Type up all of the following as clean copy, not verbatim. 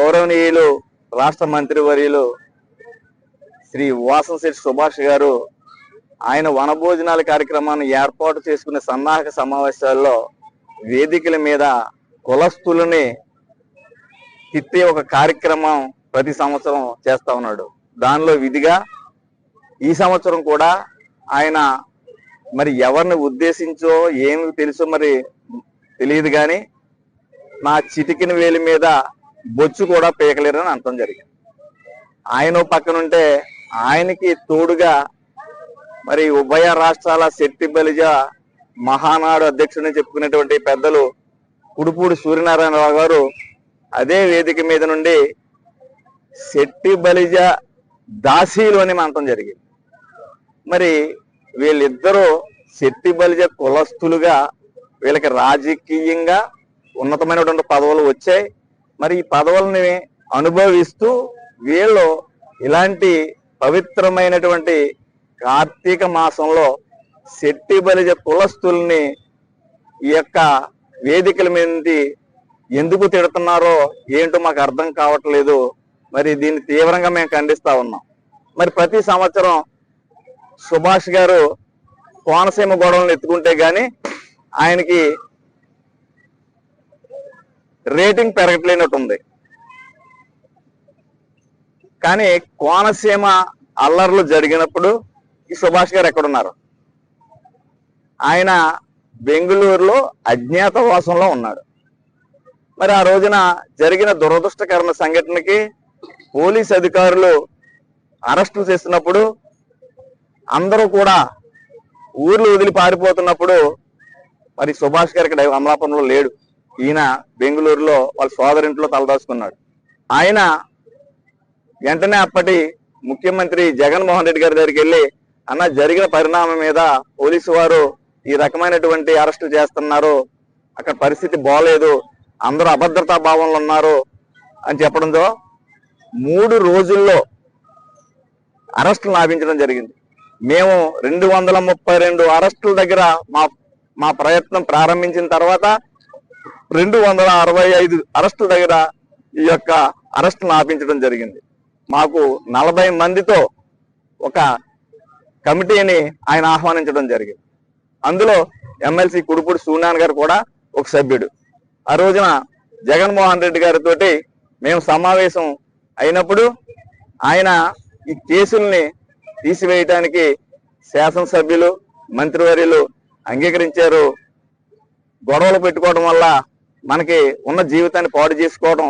గౌరవనీయులు రాష్ట్ర మంత్రివర్యులు శ్రీ వాసంశెట్టి సుభాష్ గారు ఆయన వనభోజనాల కార్యక్రమాన్ని ఏర్పాటు చేసుకునే సన్నాహక సమావేశాల్లో వేదికల మీద కులస్తులని తిట్టే ఒక కార్యక్రమం ప్రతి సంవత్సరం చేస్తా ఉన్నాడు. దానిలో విధిగా ఈ సంవత్సరం కూడా ఆయన మరి ఎవరిని ఉద్దేశించో ఏమి తెలుసో మరి తెలియదు, కానీ నా చిటికిన వేలి మీద బొచ్చు కూడా పీకలేరని అంటం జరిగింది. ఆయన పక్కనుంటే ఆయనకి తోడుగా మరి ఉభయ రాష్ట్రాల శెట్టి బలిజ మహానాడు అధ్యక్షుడిని చెప్పుకునేటువంటి పెద్దలు కుడుపూడి సూర్యనారాయణరావు గారు అదే వేదిక మీద నుండి శెట్టి బలిజ దాసీలు అని అనటం జరిగింది. మరి వీళ్ళిద్దరూ శెట్టి బలిజ కులస్తులుగా వీళ్ళకి రాజకీయంగా ఉన్నతమైనటువంటి పదవులు వచ్చాయి. మరి ఈ పదవులని అనుభవిస్తూ వీళ్ళు ఇలాంటి పవిత్రమైనటువంటి కార్తీక మాసంలో శెట్టి బలిజ కులస్తుల్ని ఈ యొక్క వేదికల మీద ఎందుకు తిడుతున్నారో ఏంటో మాకు అర్థం కావట్లేదు. మరి దీన్ని తీవ్రంగా మేము ఖండిస్తా ఉన్నాం. మరి ప్రతి సంవత్సరం సుభాష్ గారు కోనసీమ గొడవలను ఎత్తుకుంటే గాని ఆయనకి రేటింగ్ పెరగట్లేనట్టుంది. కానీ కోనసీమ అల్లర్లు జరిగినప్పుడు ఈ సుభాష్ గారు ఎక్కడున్నారు? ఆయన బెంగళూరులో అజ్ఞాతవాసంలో ఉన్నాడు. మరి ఆ రోజున జరిగిన దురదృష్టకరమైన సంఘటనకి పోలీస్ అధికారులు అరెస్టులు చేస్తున్నప్పుడు అందరూ కూడా ఊర్లు వదిలి పారిపోతున్నప్పుడు మరి సుభాష్ గారు ఇక్కడ అమలాపురంలో లేడు. ఈయన బెంగళూరులో వాళ్ళ సోదరింట్లో తలదాచుకున్నాడు. ఆయన వెంటనే అప్పటి ముఖ్యమంత్రి జగన్మోహన్ రెడ్డి గారి దగ్గరికి వెళ్ళి, అన్న జరిగిన పరిణామం మీద పోలీసు వారు ఈ రకమైనటువంటి అరెస్టులు చేస్తున్నారు, అక్కడ పరిస్థితి బాగలేదు, అందరూ అభద్రతా భావంలో ఉన్నారు అని చెప్పడంతో 3 రోజుల్లో అరెస్టులు నాపించడం జరిగింది. మేము 232 అరెస్టుల దగ్గర మా ప్రయత్నం ప్రారంభించిన తర్వాత 265 అరెస్టుల దగ్గర ఈ యొక్క అరెస్టులు నాపించడం జరిగింది. మాకు 40 మందితో ఒక కమిటీని ఆయన ఆహ్వానించడం జరిగింది. అందులో ఎమ్మెల్సీ కుడుపూడి సూర్యనారాయణ గారు కూడా ఒక సభ్యుడు. ఆ రోజున జగన్మోహన్ రెడ్డి గారితో మేము సమావేశం అయినప్పుడు ఆయన ఈ కేసుల్ని తీసివేయటానికి శాసనసభ్యులు మంత్రివర్యులు అంగీకరించారు. గొడవలు పెట్టుకోవడం వల్ల మనకి ఉన్న జీవితాన్ని పాడు చేసుకోవడం,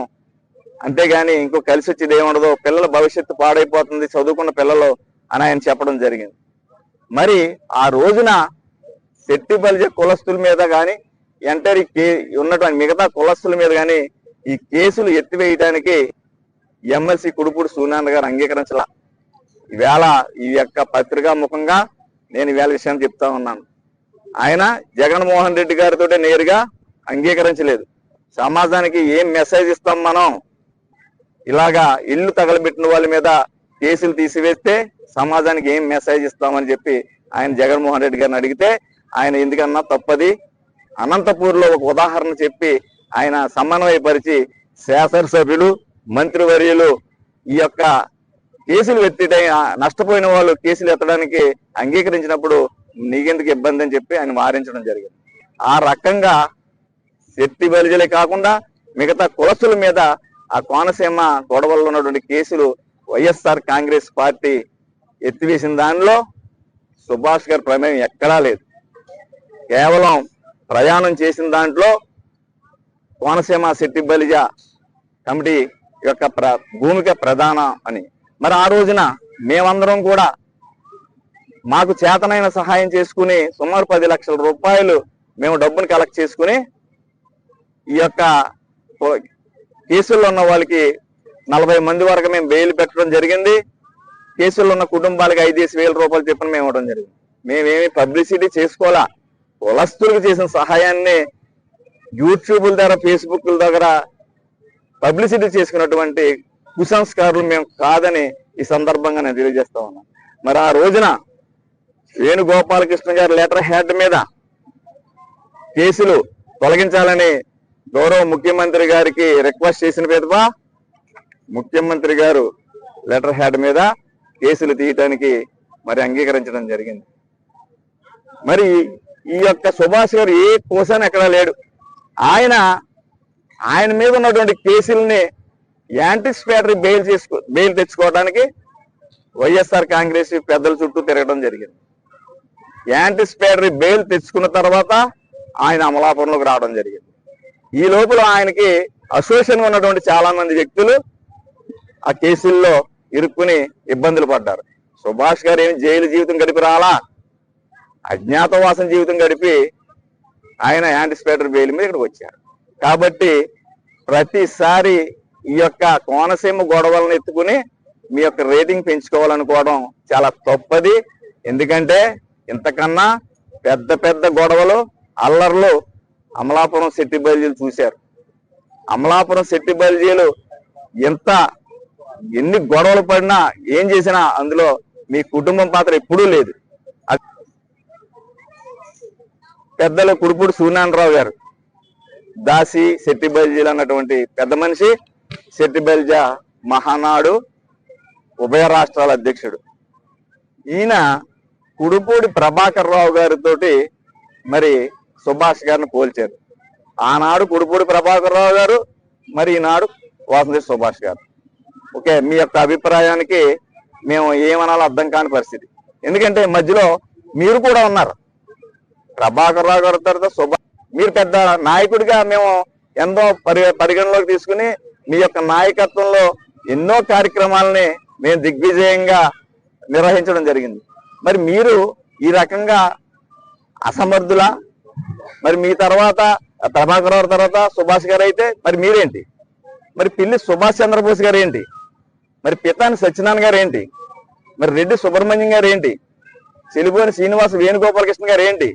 అంతేగాని ఇంకో కలిసి వచ్చేది ఏముండదు, పిల్లల భవిష్యత్తు పాడైపోతుంది చదువుకున్న పిల్లలు అని ఆయన చెప్పడం జరిగింది. మరి ఆ రోజున శెట్టి బలిజ కులస్తుల మీద కానీ ఎంటర్ ఉన్నటువంటి మిగతా కులస్తుల మీద కానీ ఈ కేసులు ఎత్తివేయటానికి ఎమ్మెల్సీ కుడుపూడి సూర్యనారాయణ గారు అంగీకరించాల. ఈవేళ ఈ యొక్క పత్రికా ముఖంగా నేను ఈవేళ విషయం చెప్తా ఉన్నాను. ఆయన జగన్మోహన్ రెడ్డి గారితో నేరుగా అంగీకరించలేదు. సమాజానికి ఏం మెసేజ్ ఇస్తాం మనం? ఇలాగా ఇల్లు తగలబెట్టిన వాళ్ళ మీద కేసులు తీసివేస్తే సమాజానికి ఏం మెసేజ్ ఇస్తామని చెప్పి ఆయన జగన్మోహన్ రెడ్డి గారిని అడిగితే ఆయన ఎందుకన్నా తప్పది అనంతపూర్లో ఒక ఉదాహరణ చెప్పి ఆయన సమన్వయపరిచి శాసనసభ్యులు మంత్రివర్యులు ఈ యొక్క కేసులు నష్టపోయిన వాళ్ళు కేసులు ఎత్తడానికి అంగీకరించినప్పుడు నీకెందుకు ఇబ్బంది అని చెప్పి ఆయన వారించడం జరిగింది. ఆ రకంగా శెట్టి బలిజలే కాకుండా మిగతా కులస్తుల మీద ఆ కోనసీమ గొడవల్లో ఉన్నటువంటి కేసులు వైఎస్ఆర్ కాంగ్రెస్ పార్టీ ఎత్తివేసిన దానిలో సుభాష్ గారి ప్రమేయం ఎక్కడా లేదు. కేవలం ప్రయాణం చేసిన దాంట్లో కోనసీమ శెట్టి బలిజ కమిటీ యొక్క భూమిక ప్రధాన అని. మరి ఆ రోజున మేమందరం కూడా మాకు చేతనైన సహాయం చేసుకుని సుమారు 10 లక్షల రూపాయలు మేము డబ్బును కలెక్ట్ చేసుకుని ఈ యొక్క కేసుల్లో ఉన్న వాళ్ళకి 40 మంది వరకు మేము బెయిల్ పెట్టడం జరిగింది. కేసుల్లో ఉన్న కుటుంబాలకి 5,000 రూపాయలు చెప్పిన మేము ఇవ్వడం జరిగింది. మేమేమి పబ్లిసిటీ చేసుకోవాలా, కులస్తులకు చేసిన సహాయాన్ని యూట్యూబ్ల ద్వారా ఫేస్బుక్ల దగ్గర పబ్లిసిటీ చేసుకున్నటువంటి కుసంస్కారులు మేము కాదని ఈ సందర్భంగా నేను తెలియజేస్తా ఉన్నాను. మరి ఆ రోజున వేణుగోపాలకృష్ణ గారి లెటర్ హెడ్ మీద కేసులు తొలగించాలని గౌరవ ముఖ్యమంత్రి గారికి రిక్వెస్ట్ చేసిన పిదప ముఖ్యమంత్రి గారు లెటర్ హెడ్ మీద కేసులు తీయటానికి మరి అంగీకరించడం జరిగింది. మరి ఈ యొక్క సుభాష్ గారు ఏ కోసాను ఎక్కడా లేడు. ఆయన మీద ఉన్నటువంటి కేసుల్ని యాంటిసిపేటరీ బెయిల్ తెచ్చుకోవడానికి వైఎస్ఆర్ కాంగ్రెస్ పెద్దల చుట్టూ తిరగడం జరిగింది. యాంటిసిపేటరీ బెయిల్ తెచ్చుకున్న తర్వాత ఆయన అమలాపురంలోకి రావడం జరిగింది. ఈ లోపల ఆయనకి అసోసియేషన్ ఉన్నటువంటి చాలా మంది వ్యక్తులు ఆ కేసుల్లో ఇరుక్కుని ఇబ్బందులు పడ్డారు. సుభాష్ గారు ఏమి జైలు జీవితం గడిపి రాలా, అజ్ఞాతవాసం జీవితం గడిపి ఆయన యాంటిసిపేటరీ బెయిల్ మీద ఇక్కడికి వచ్చారు. కాబట్టి ప్రతిసారి ఈ యొక్క కోనసీమ గొడవలను ఎత్తుకుని మీ యొక్క రేటింగ్ పెంచుకోవాలనుకోవడం చాలా తప్పది. ఎందుకంటే ఇంతకన్నా పెద్ద పెద్ద గొడవలు, అల్లర్లు అమలాపురం శెట్టి బయలుజీలు చూశారు. అమలాపురం శెట్టి బయలుజీలు ఎన్ని గొడవలు పడినా ఏం చేసినా అందులో మీ కుటుంబం పాత్ర ఎప్పుడూ లేదు. పెద్దలు కుడుపూడి సూర్యనారాయణరావు గారు దాసి శెట్టి బయలుజీలు అన్నటువంటి పెద్ద మనిషి, శెట్టి బయలుజ మహానాడు ఉభయ రాష్ట్రాల అధ్యక్షుడు. ఈయన కుడుపూడి ప్రభాకర్ రావు గారితో మరి సుభాష్ గారిని పోల్చారు. ఆనాడు కుడుపూడి ప్రభాకర్ రావు గారు, మరి ఈనాడు వాసంతి సుభాష్ గారు. ఓకే, మీ యొక్క అభిప్రాయానికి మేము ఏమనాలో అర్థం కాని పరిస్థితి. ఎందుకంటే మధ్యలో మీరు కూడా ఉన్నారు. ప్రభాకర్ రావు గారి తర్వాత సుభాష్, మీరు పెద్ద నాయకుడిగా మేము ఎంతో పరిగణలోకి తీసుకుని మీ యొక్క నాయకత్వంలో ఎన్నో కార్యక్రమాలని మేము దిగ్విజయంగా నిర్వహించడం జరిగింది. మరి మీరు ఈ రకంగా అసమర్థులా? మరి మీ తర్వాత ప్రభాకర్ రావు తర్వాత సుభాష్ గారు అయితే మరి మీరేంటి? మరి పిల్లి సుభాష్ చంద్రబోస్ గారు ఏంటి? మరి పితాని సత్యనారాయణ గారు ఏంటి? మరి రెడ్డి సుబ్రహ్మణ్యం గారు ఏంటి? చెలిపోని శ్రీనివాస వేణుగోపాలకృష్ణ గారు ఏంటి?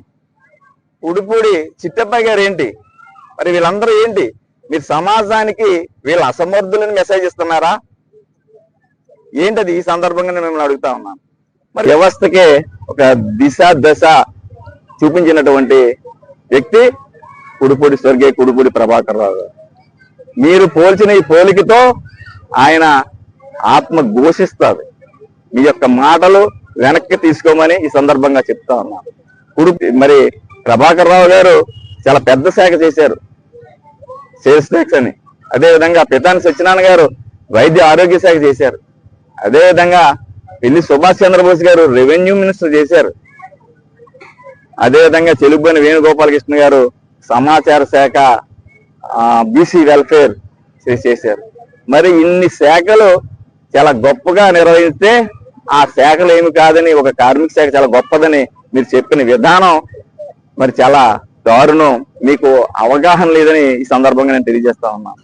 ఉడిపూడి చిట్టబ్బాయి గారు ఏంటి? మరి వీళ్ళందరూ ఏంటి? మీరు సమాజానికి వీళ్ళ అసమర్థులని మెసేజ్ ఇస్తున్నారా? ఏంటది? ఈ సందర్భంగా మిమ్మల్ని అడుగుతా ఉన్నాను. మరి వ్యవస్థకే ఒక దశ చూపించినటువంటి వ్యక్తి కుడుపూడి స్వర్గీయ కుడుపూడి ప్రభాకర్ రావు గారు. మీరు పోల్చిన ఈ పోలికతో ఆయన ఆత్మ ఘోషిస్తారు. మీ యొక్క మాటలు వెనక్కి తీసుకోమని ఈ సందర్భంగా చెప్తా ఉన్నాను. మరి ప్రభాకర్ రావు గారు చాలా పెద్ద శాఖ చేశారు, సేల్స్ ట్యాక్స్ అని. అదేవిధంగా పితాని సత్యనారాయణ గారు వైద్య ఆరోగ్య శాఖ చేశారు. అదేవిధంగా పిల్లి సుభాష్ చంద్రబోస్ గారు రెవెన్యూ మినిస్టర్ చేశారు. అదేవిధంగా చెలుబోని వేణుగోపాలకృష్ణ గారు సమాచార శాఖ, బీసీ వెల్ఫేర్ చేశారు. మరి ఇన్ని శాఖలు చాలా గొప్పగా నిర్వహిస్తే ఆ శాఖలు ఏమి కాదని, ఒక కార్మిక శాఖ చాలా గొప్పదని మీరు చెప్పిన విధానం మరి చాలా దారుణం. మీకు అవగాహన లేదని ఈ సందర్భంగా నేను తెలియజేస్తా ఉన్నాను.